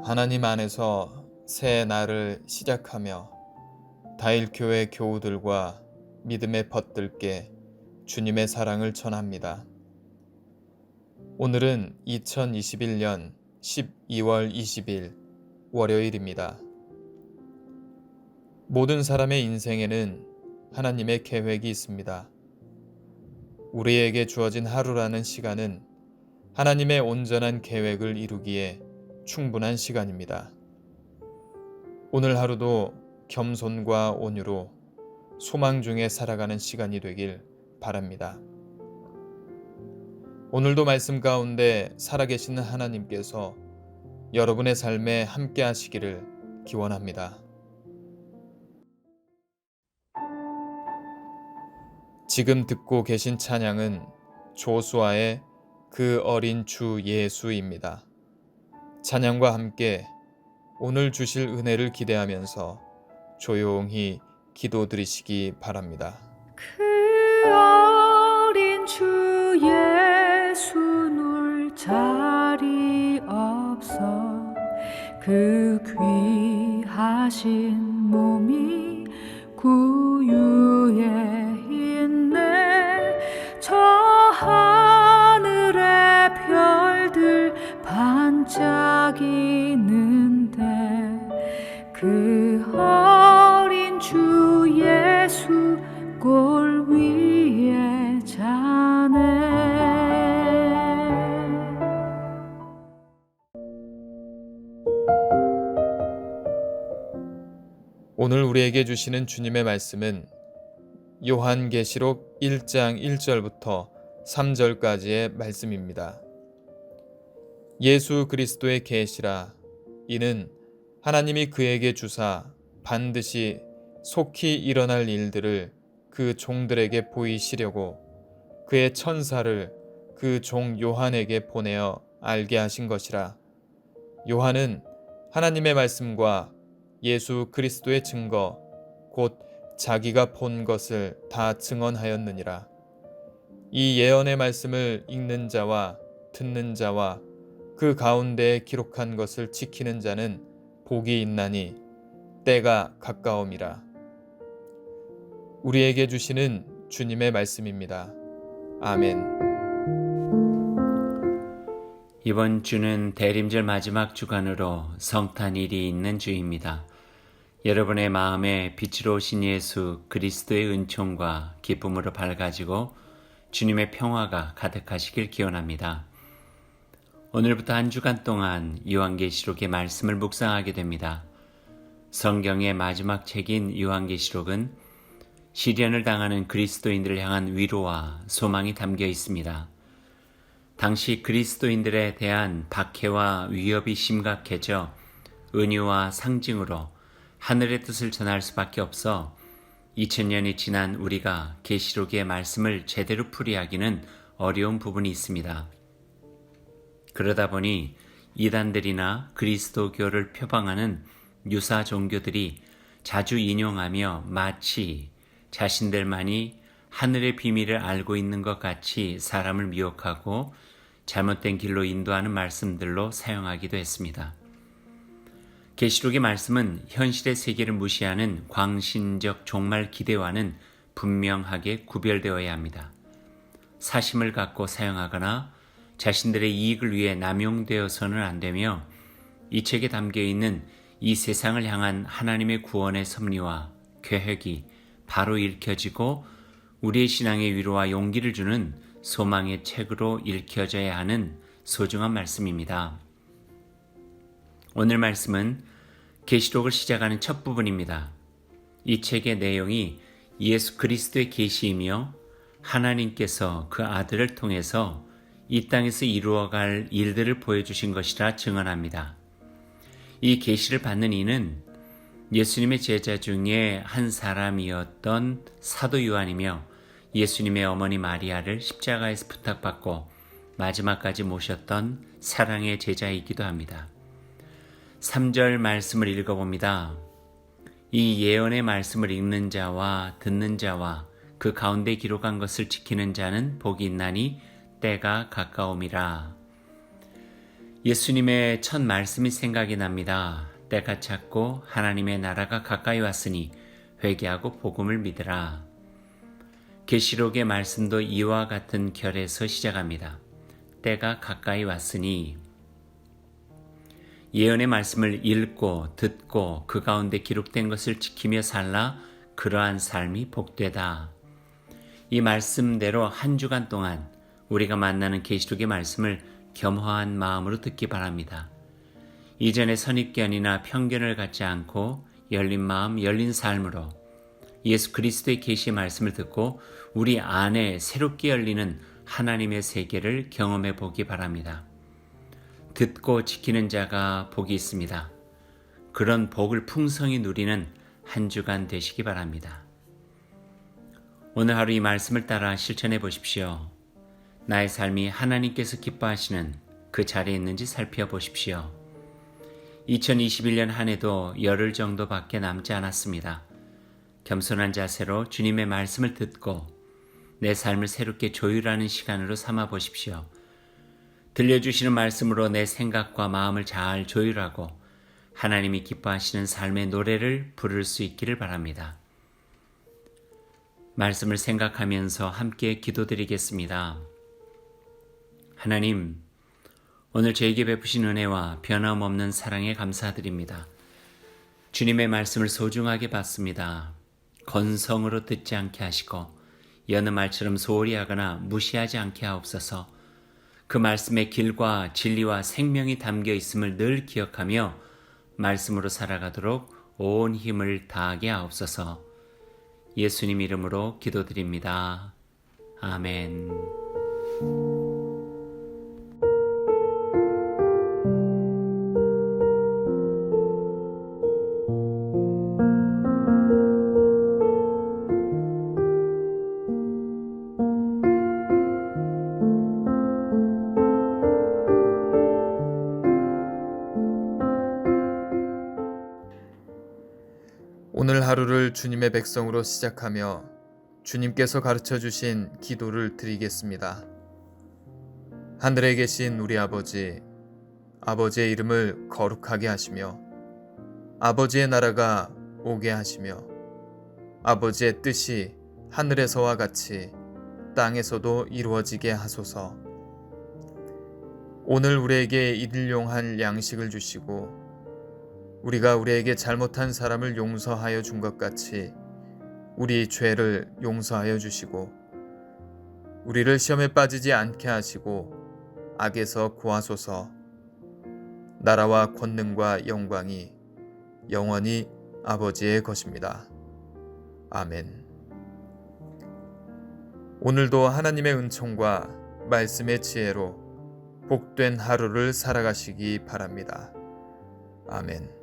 하나님 안에서 새 날을 시작하며 다일교회 교우들과 믿음의 벗들께 주님의 사랑을 전합니다. 오늘은 2021년 12월 20일 월요일입니다. 모든 사람의 인생에는 하나님의 계획이 있습니다. 우리에게 주어진 하루라는 시간은 하나님의 온전한 계획을 이루기에 충분한 시간입니다. 오늘 하루도 겸손과 온유로 소망 중에 살아가는 시간이 되길 바랍니다. 오늘도 말씀 가운데 살아계시는 하나님께서 여러분의 삶에 함께 하시기를 기원합니다. 지금 듣고 계신 찬양은 조수아의 그 어린 주 예수입니다. 찬양과 함께 오늘 주실 은혜를 기대하면서 조용히 기도드리시기 바랍니다. 그 어린 주 예수 놀 자리 없어 그 귀하신 몸이 구유에 있네. 저 하늘의 별들 반짝이는데 그 어린 주 예수 골 위에 자네. 오늘 우리에게 주시는 주님의 말씀은 요한계시록 1장 1절부터 3절까지의 말씀입니다. 예수 그리스도의 계시라. 이는 하나님이 그에게 주사 반드시 속히 일어날 일들을 그 종들에게 보이시려고 그의 천사를 그 종 요한에게 보내어 알게 하신 것이라. 요한은 하나님의 말씀과 예수 그리스도의 증거 곧 자기가 본 것을 다 증언하였느니라. 이 예언의 말씀을 읽는 자와 듣는 자와 그 가운데에 기록한 것을 지키는 자는 복이 있나니 때가 가까움이라. 우리에게 주시는 주님의 말씀입니다. 아멘. 이번 주는 대림절 마지막 주간으로 성탄일이 있는 주입니다. 여러분의 마음에 빛으로 오신 예수 그리스도의 은총과 기쁨으로 밝아지고 주님의 평화가 가득하시길 기원합니다. 오늘부터 한 주간 동안 요한계시록의 말씀을 묵상하게 됩니다. 성경의 마지막 책인 요한계시록은 시련을 당하는 그리스도인들을 향한 위로와 소망이 담겨 있습니다. 당시 그리스도인들에 대한 박해와 위협이 심각해져 은유와 상징으로 하늘의 뜻을 전할 수밖에 없어 2000년이 지난 우리가 계시록의 말씀을 제대로 풀이하기는 어려운 부분이 있습니다. 그러다 보니 이단들이나 그리스도교를 표방하는 유사 종교들이 자주 인용하며 마치 자신들만이 하늘의 비밀을 알고 있는 것 같이 사람을 미혹하고 잘못된 길로 인도하는 말씀들로 사용하기도 했습니다. 계시록의 말씀은 현실의 세계를 무시하는 광신적 종말 기대와는 분명하게 구별되어야 합니다. 사심을 갖고 사용하거나 자신들의 이익을 위해 남용되어서는 안 되며 이 책에 담겨있는 이 세상을 향한 하나님의 구원의 섭리와 계획이 바로 읽혀지고 우리의 신앙의 위로와 용기를 주는 소망의 책으로 읽혀져야 하는 소중한 말씀입니다. 오늘 말씀은 계시록을 시작하는 첫 부분입니다. 이 책의 내용이 예수 그리스도의 계시이며 하나님께서 그 아들을 통해서 이 땅에서 이루어갈 일들을 보여주신 것이라 증언합니다. 이 계시를 받는 이는 예수님의 제자 중에 한 사람이었던 사도 요한이며 예수님의 어머니 마리아를 십자가에서 부탁받고 마지막까지 모셨던 사랑의 제자이기도 합니다. 3절 말씀을 읽어봅니다. 이 예언의 말씀을 읽는 자와 듣는 자와 그 가운데 기록한 것을 지키는 자는 복이 있나니 때가 가까움이라. 예수님의 첫 말씀이 생각이 납니다. 때가 찼고 하나님의 나라가 가까이 왔으니 회개하고 복음을 믿으라. 계시록의 말씀도 이와 같은 결에서 시작합니다. 때가 가까이 왔으니 예언의 말씀을 읽고 듣고 그 가운데 기록된 것을 지키며 살라 그러한 삶이 복되다. 이 말씀대로 한 주간 동안 우리가 만나는 계시록의 말씀을 겸허한 마음으로 듣기 바랍니다. 이전의 선입견이나 편견을 갖지 않고 열린 마음, 열린 삶으로 예수 그리스도의 계시의 말씀을 듣고 우리 안에 새롭게 열리는 하나님의 세계를 경험해 보기 바랍니다. 듣고 지키는 자가 복이 있습니다. 그런 복을 풍성히 누리는 한 주간 되시기 바랍니다. 오늘 하루 이 말씀을 따라 실천해 보십시오. 나의 삶이 하나님께서 기뻐하시는 그 자리에 있는지 살펴보십시오. 2021년 한 해도 열흘 정도밖에 남지 않았습니다. 겸손한 자세로 주님의 말씀을 듣고 내 삶을 새롭게 조율하는 시간으로 삼아 보십시오. 들려주시는 말씀으로 내 생각과 마음을 잘 조율하고 하나님이 기뻐하시는 삶의 노래를 부를 수 있기를 바랍니다. 말씀을 생각하면서 함께 기도드리겠습니다. 하나님, 오늘 저에게 베푸신 은혜와 변함없는 사랑에 감사드립니다. 주님의 말씀을 소중하게 받습니다. 건성으로 듣지 않게 하시고 여느 말처럼 소홀히 하거나 무시하지 않게 하옵소서. 그 말씀의 길과 진리와 생명이 담겨 있음을 늘 기억하며 말씀으로 살아가도록 온 힘을 다하게 하옵소서. 예수님 이름으로 기도드립니다. 아멘. 오늘 하루를 주님의 백성으로 시작하며 주님께서 가르쳐 주신 기도를 드리겠습니다. 하늘에 계신 우리 아버지, 아버지의 이름을 거룩하게 하시며 아버지의 나라가 오게 하시며 아버지의 뜻이 하늘에서와 같이 땅에서도 이루어지게 하소서. 오늘 우리에게 일용할 양식을 주시고 우리가 우리에게 잘못한 사람을 용서하여 준 것 같이 우리 죄를 용서하여 주시고 우리를 시험에 빠지지 않게 하시고 악에서 구하소서. 나라와 권능과 영광이 영원히 아버지의 것입니다. 아멘. 오늘도 하나님의 은총과 말씀의 지혜로 복된 하루를 살아가시기 바랍니다. 아멘.